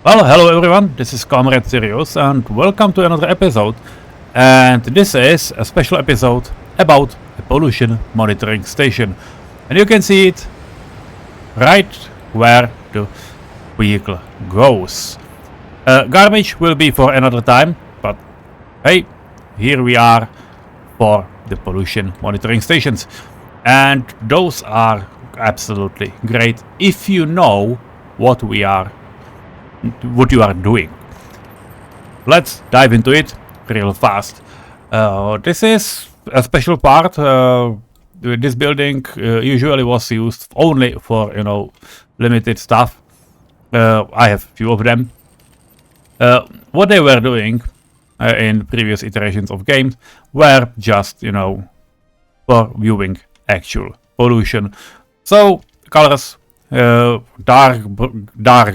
Well, hello everyone, this is comrade-Sirius and welcome to another episode. And this is a special episode about a pollution monitoring station. And you can see it right where the vehicle goes. Garbage will be for another time, but hey, here we are for the pollution monitoring stations. And those are absolutely great if you know what you are doing. Let's dive into it real fast. This is a special part. This building usually was used only for limited stuff. I have a few of them. What they were doing in previous iterations of games were just for viewing actual pollution. So colors. Dark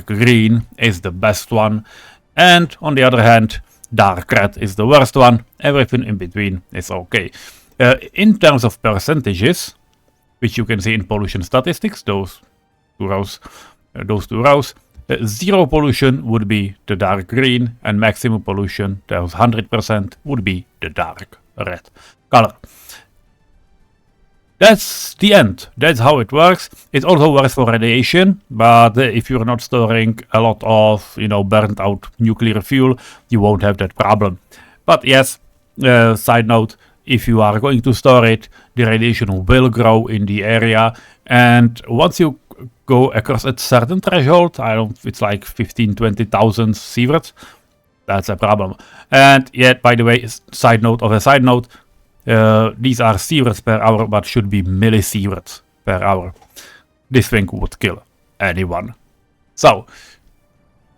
green is the best one, and on the other hand, dark red is the worst one. Everything in between is okay. In terms of percentages, which you can see in pollution statistics, those two rows, zero pollution would be the dark green, and maximum pollution, those 100%, would be the dark red color. That's the end. That's how it works. It also works for radiation, but if you're not storing a lot of, burnt out nuclear fuel, you won't have that problem. But yes, side note, if you are going to store it, the radiation will grow in the area, and once you go across a certain threshold, it's like 15-20,000 sieverts, that's a problem. And yet, by the way, side note of a side note, these are sieverts per hour, but should be millisieverts per hour. This thing would kill anyone. So,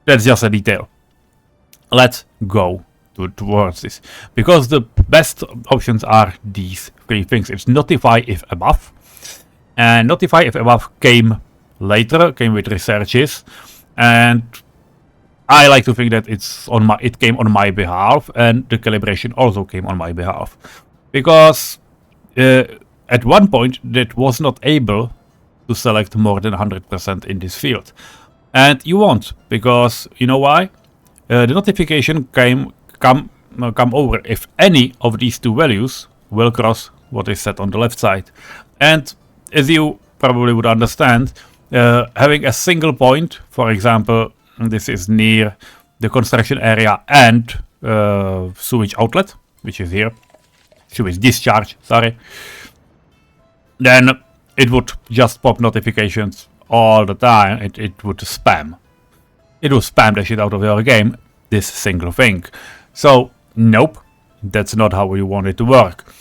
that's just a detail. Let's go towards this. Because the best options are these three things. It's notify if above. And notify if above came later, came with researches. And I like to think that it came on my behalf, and the calibration also came on my behalf. Because at one point that was not able to select more than 100% in this field. And you won't, because you know why? The notification come over if any of these two values will cross what is set on the left side. And as you probably would understand, having a single point, for example, this is near the construction area and sewage outlet, which is here. Sewage discharge, sorry. Then it would just pop notifications all the time. It would spam. It will spam the shit out of your game, this single thing. So, nope, that's not how you want it to work.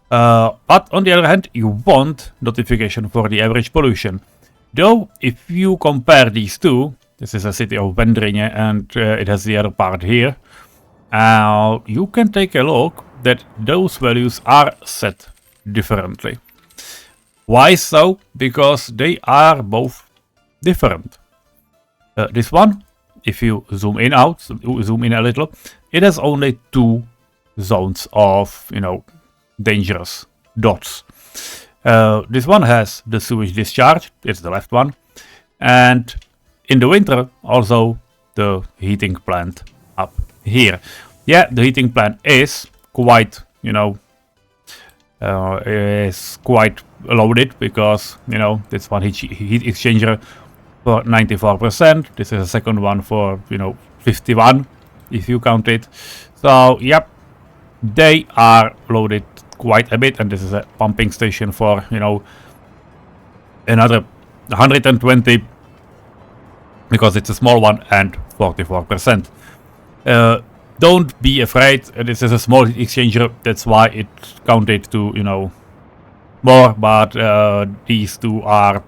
But on the other hand, you want notification for the average pollution. Though, if you compare these two, this is a city of Vendrinje and it has the other part here, you can take a look that those values are set differently. Why so? Because they are both different. This one, if you zoom in a little, it has only two zones of, dangerous dots. This one has the sewage discharge, it's the left one, and in the winter also the heating plant up here. Yeah, the heating plant is quite, is quite loaded, because, this one heat exchanger for 94%. This is a second one for, 51, if you count it. So, yep, they are loaded quite a bit, and this is a pumping station for, another 120, because it's a small one, and 44%. Don't be afraid, this is a small exchanger, that's why it counted to, more, but these two are,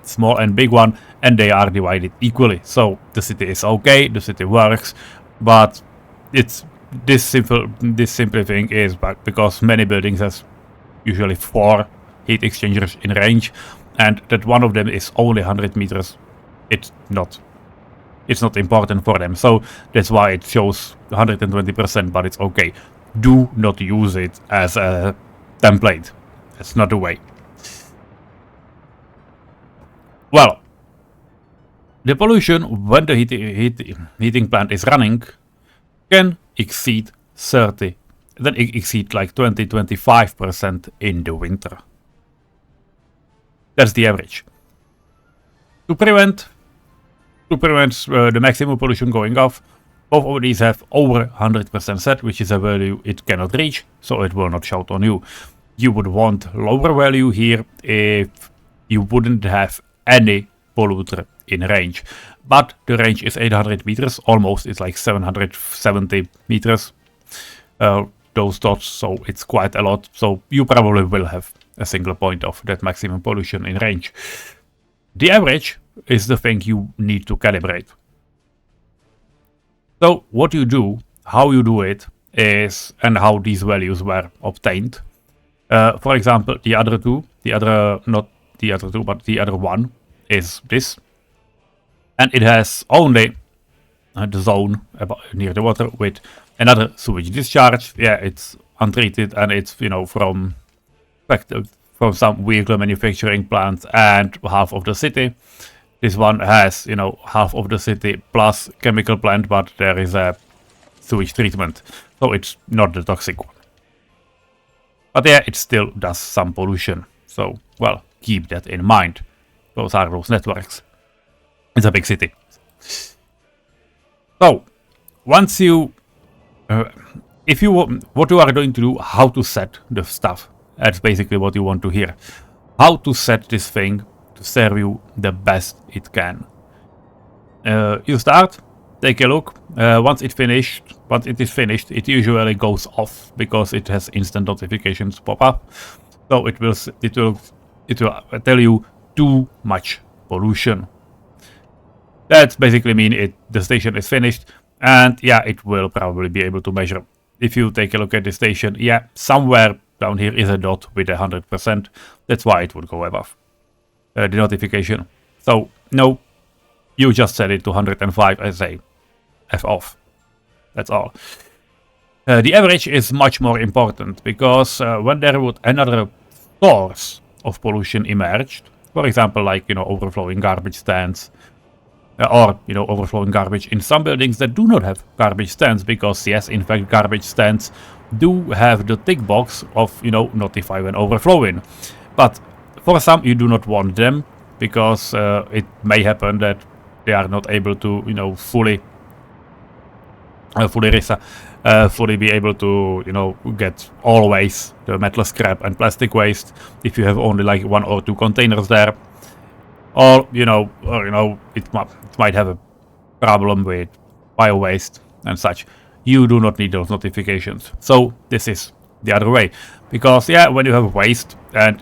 small and big one, and they are divided equally. So the city is okay, the city works, but it's this simple thing is because many buildings has usually 4 heat exchangers in range, and that one of them is only 100 meters, it's not important for them. So that's why it shows 120%, but it's okay. Do not use it as a template. That's not the way. Well, The pollution when the heating plant is running can exceed 30, then exceed like 20-25% in the winter. That's the average. To prevent the maximum pollution going off, both of these have over 100% set, which is a value it cannot reach, so it will not shout on you. You would want lower value here if you wouldn't have any polluter in range. But the range is 800 meters, almost, it's like 770 meters, those dots, so it's quite a lot. So you probably will have a single point of that maximum pollution in range. The average is the thing you need to calibrate. So what you do, how you do it, is, and how these values were obtained. For example, the other one is this, and it has only the zone near the water with another sewage discharge. Yeah, it's untreated, and it's, you know, from some vehicle manufacturing plant and half of the city. This one has, you know, half of the city plus chemical plant, but there is a sewage treatment, so it's not the toxic one. But yeah, it still does some pollution. So, well, keep that in mind. Those are those networks. It's a big city. So, once you, what you are going to do, how to set the stuff. That's basically what you want to hear. How to set this thing to serve you the best it can. You start, take a look. Once it is finished, it usually goes off because it has instant notifications pop up. So it will tell you too much pollution. That basically means the station is finished, and yeah, it will probably be able to measure. If you take a look at the station, yeah, somewhere down here is a dot with 100%. That's why it would go above the notification. So no, you just set it to 105 as a F off. That's all. The average is much more important because when there would another source of pollution emerged, for example, like, you know, overflowing garbage stands, or, you know, overflowing garbage in some buildings that do not have garbage stands, because yes, in fact, garbage stands do have the tick box of, you know, notify when overflowing. But for some, you do not want them because it may happen that they are not able to, you know, fully be able to, you know, get always the metal scrap and plastic waste if you have only like 1 or 2 containers there. Or it might have a problem with bio waste and such. You do not need those notifications. So this is the other way, because yeah, when you have waste and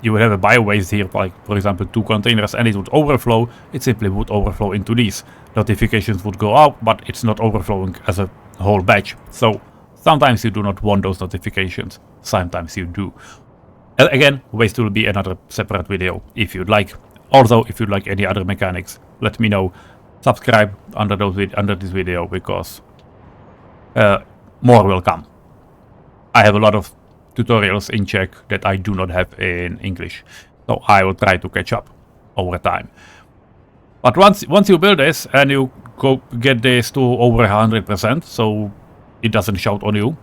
you would have a bio waste here, like for example 2 containers, and it would overflow, it simply would overflow into these. Notifications would go out, but it's not overflowing as a whole batch. So sometimes you do not want those notifications, sometimes you do. Again, waste will be another separate video if you'd like. Also, if you'd like any other mechanics, let me know. Subscribe under this video, because more will come. I have a lot of tutorials in Czech that I do not have in English, so I will try to catch up over time. But once you build this and you get this to over 100%, so it doesn't shout on you,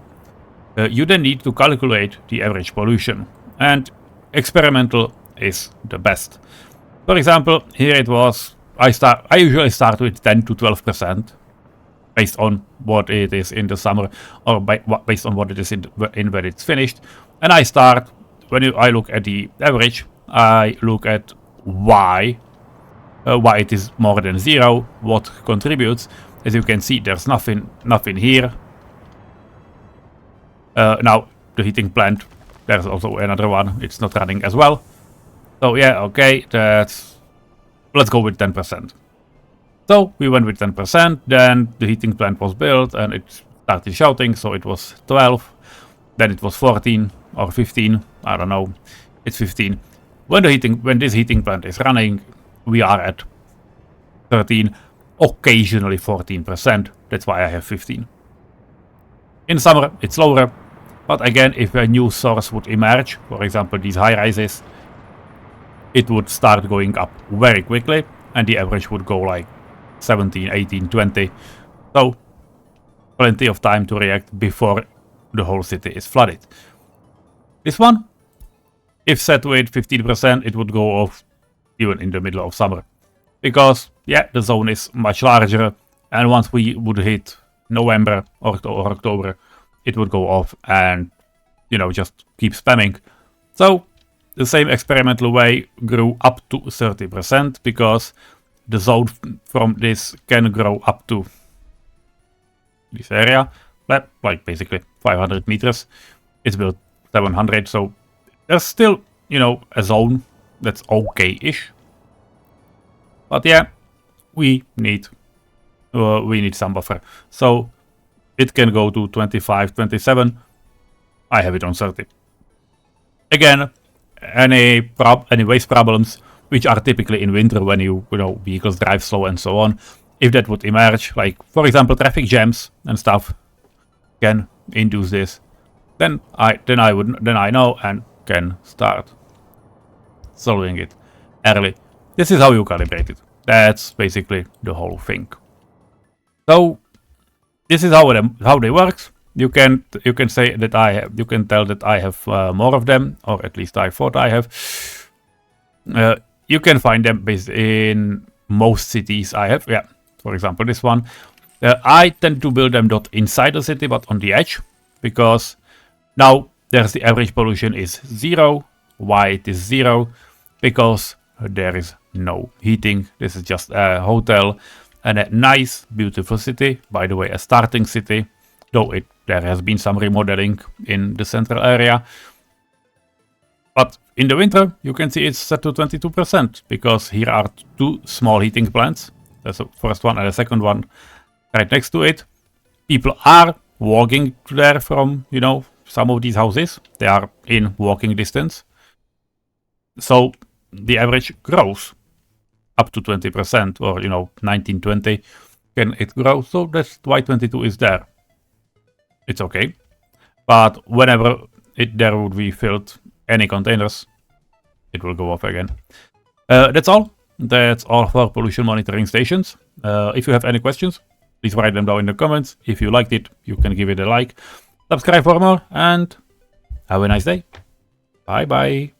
you then need to calculate the average pollution, and experimental is the best. For example, here it was, I usually start with 10 to 12% based on what it is in the summer, or based on what it is in when it's finished. And I start, I look at the average, I look at why it is more than 0, what contributes. As you can see, there's nothing here. Now, the heating plant, there's also another one, it's not running as well. So yeah, okay, let's go with 10%. So we went with 10%, then the heating plant was built and it started shouting, so it was 12, then it was 14 or 15, I don't know, it's 15. When this heating plant is running, we are at 13, occasionally 14%, that's why I have 15. In summer it's lower, but again, if a new source would emerge, for example these high rises, it would start going up very quickly, and the average would go like 17, 18, 20. So plenty of time to react before the whole city is flooded. This one, if set with 15%, it would go off even in the middle of summer. Because, yeah, the zone is much larger, and once we would hit November or October, it would go off and, you know, just keep spamming. So the same experimental way grew up to 30% because the zone from this can grow up to this area, like basically 500 meters. It's built 700, so there's still, you know, a zone that's okay-ish. But yeah, we need some buffer. So it can go to 25, 27. I have it on 30. Again, any waste problems, which are typically in winter when you know, vehicles drive slow and so on, if that would emerge, like for example traffic jams and stuff can induce this, then I know and can start solving it early. This is how you calibrate it. That's basically the whole thing. So this is how they work. You can say that you can tell that I have more of them, or at least I thought I have. You can find them based in most cities I have. Yeah, for example this one. I tend to build them not inside the city but on the edge, because now there's the average pollution is 0. Why it is 0? Because there is no heating. This is just a hotel and a nice, beautiful city. By the way, a starting city, though there has been some remodeling in the central area. But in the winter, you can see it's set to 22% because here are two small heating plants. There's the first one and the second one right next to it. People are walking there from, you know, some of these houses. They are in walking distance. So the average grows up to 20%, or, you know, 19, 20 can it grow. So that's why 22 is there. It's okay. But whenever there would be filled any containers, it will go off again. That's all. That's all for pollution monitoring stations. If you have any questions, please write them down in the comments. If you liked it, you can give it a like. Subscribe for more, and have a nice day. Bye bye.